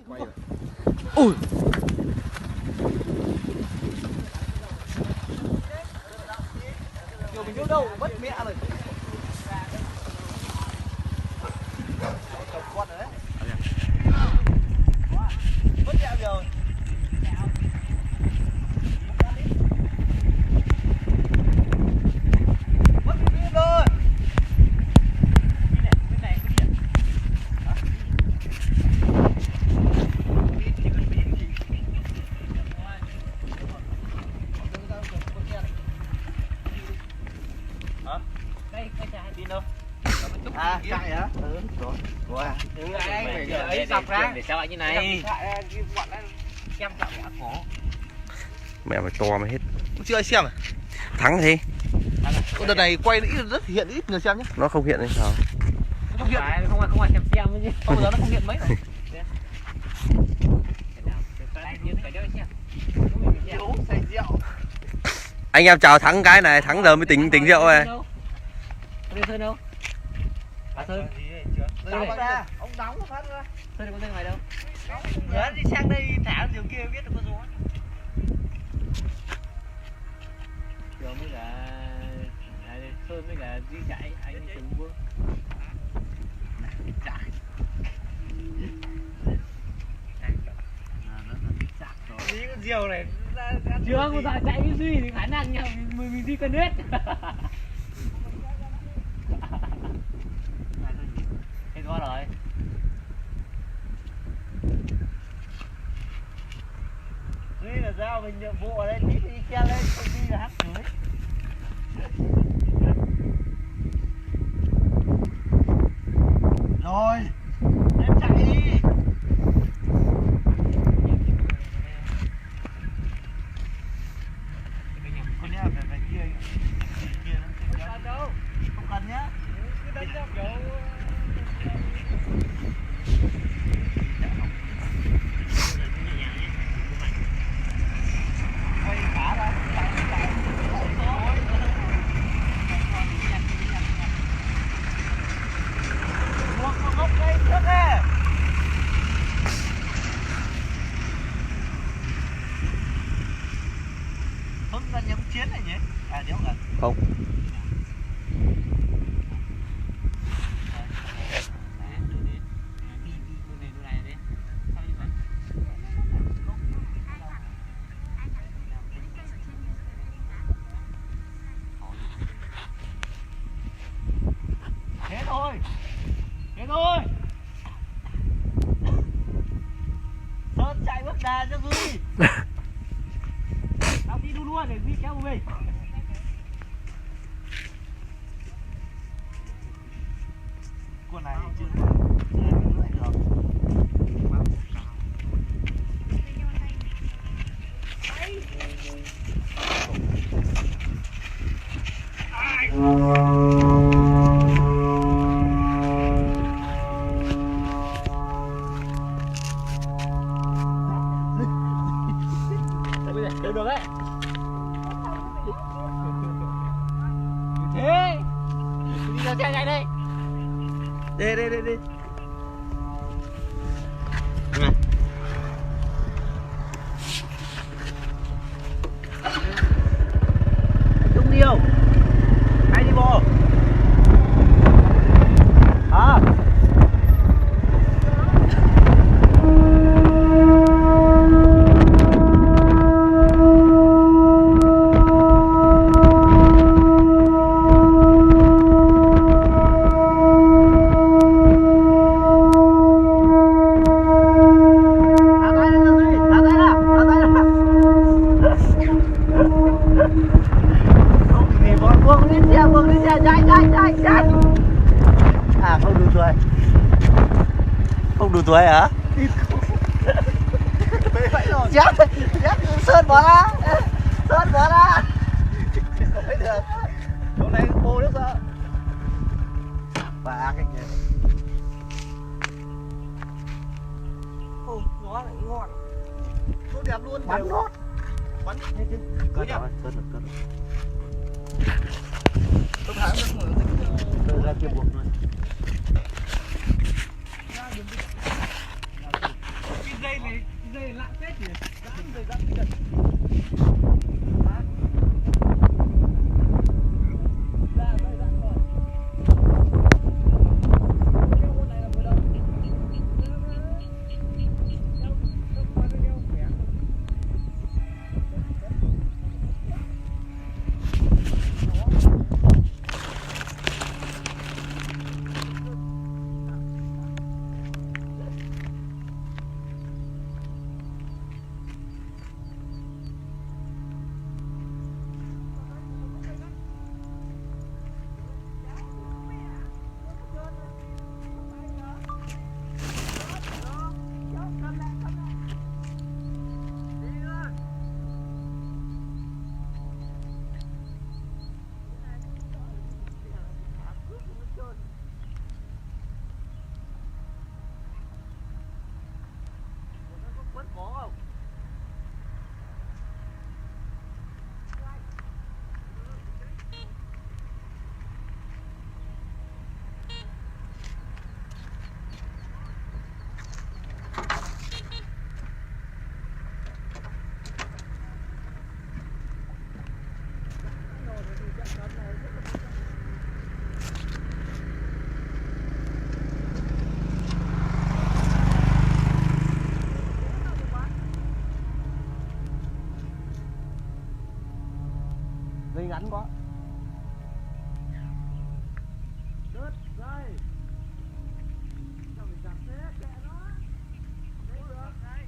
Ui. Nhiều mình vô đâu mất mẹ rồi. Con rồi đấy. Mất mẹ rồi. Mất mẹ rồi. À, chạy hả? Ừ, rồi. Wow. Đừng ai phải ấy dọc ra. Để sao lại như này. Xem chậm đã khổ. Mẹ phải to mới hết. Chưa ai xem à? Thắng thì. Đợt này quay ít rất hiện ít người xem nhé. Nó không hiện hay sao? Không hiện. Không ai xem chứ. Bây giờ nó không hiện mấy rồi. Anh em chào Thắng cái này, Thắng giờ mới tính rượu này. Sơn đâu? À Sơn. Đóng ra, ông đóng phát ra. Sơn có Sơn ngoài đâu? Nhớ đi sang đây thả điều kia biết được có gió. Rồi mới là Sơn mới là đi chạy anh Tùng Vương. Đi con diều này Chưa có giờ chạy với Duy thì khả năng nhau mình đi cân hết. Thế có rồi. Duy là giao mình nhiệm vụ ở đây tí thì che lên không đi là hát chửi. Rồi em chạy đi. Con nhá về kia kia nó không đâu. Không cần nhá. Cứ đánh nhau kiểu quay cả ra chạy buông gốc đây trước đi. Không gần nhắm chiến này nhỉ? À nếu gần. Không. Thế thôi. Thế thôi. Sơn chạy bước đà cho Duy. Tao đi đu đua để Duy kéo mình. Con này chưa lưỡi được. Được được đấy. Thế đi ra xe nhanh đây. Đi. Đúng điều. Ai đi bộ? À. À không đủ tuổi. Không đủ tuổi hả? Chắc Sơn bỏ ra. Sơn bỏ ra. Không thấy được. Chỗ này khô nước sợ. Và cái gì? Ô, nó lại ngon. Nó đẹp luôn. Bắn nốt. Bắn thế chứ. Cất rồi, cất rồi. Tôi thả nó mở tính ra kia buộc rồi. dây lạ phết nhỉ. Dây ngắn quá. Đứt dây. Sao mình chặt thế? Kệ nó. Đấy được. Đây.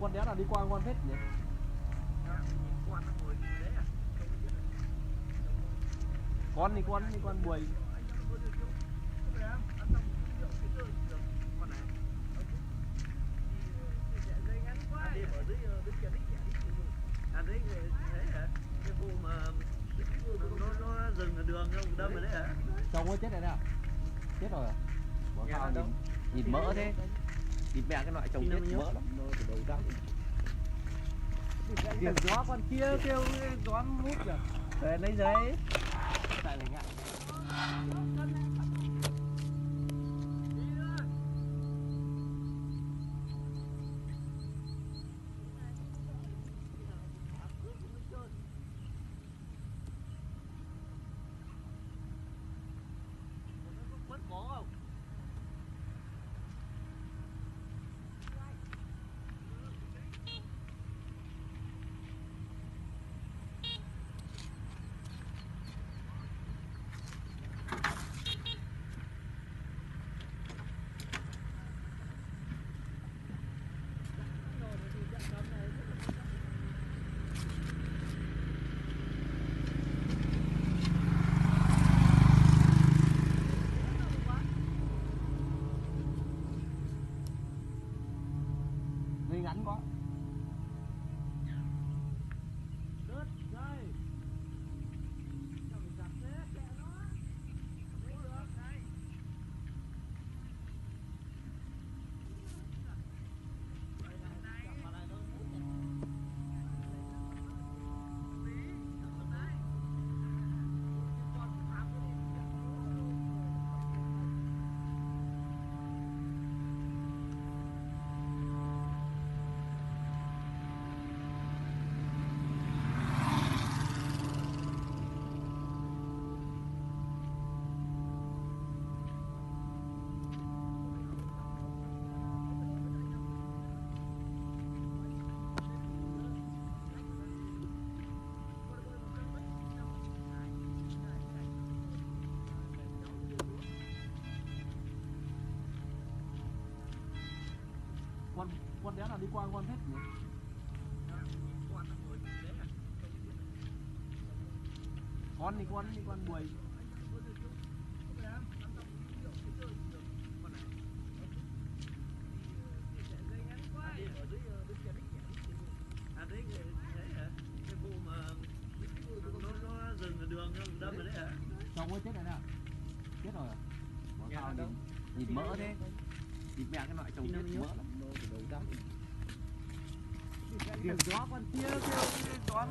Con đéo nào đi qua con phết nhỉ? Con thì con buổi. Nó dừng ở đường không đâm rồi đấy hả? Chồng ơi chết rồi đấy à? Chết rồi à? Bỏ sao nhìn mỡ thế? Thịt mẹ cái loại chồng chết mỡ lắm. Tiền gió con kia kêu gió hút kìa. Để lấy giấy. Tại mình ngại. đi qua con hết nhỉ? Con đi con buổi. Xong mới chết rồi nè. Chết rồi à? Sao nhìn mỡ thế? Thịt mẹ cái loại trồng chết mỡ lắm. Kìa gió con kia kìa, gió.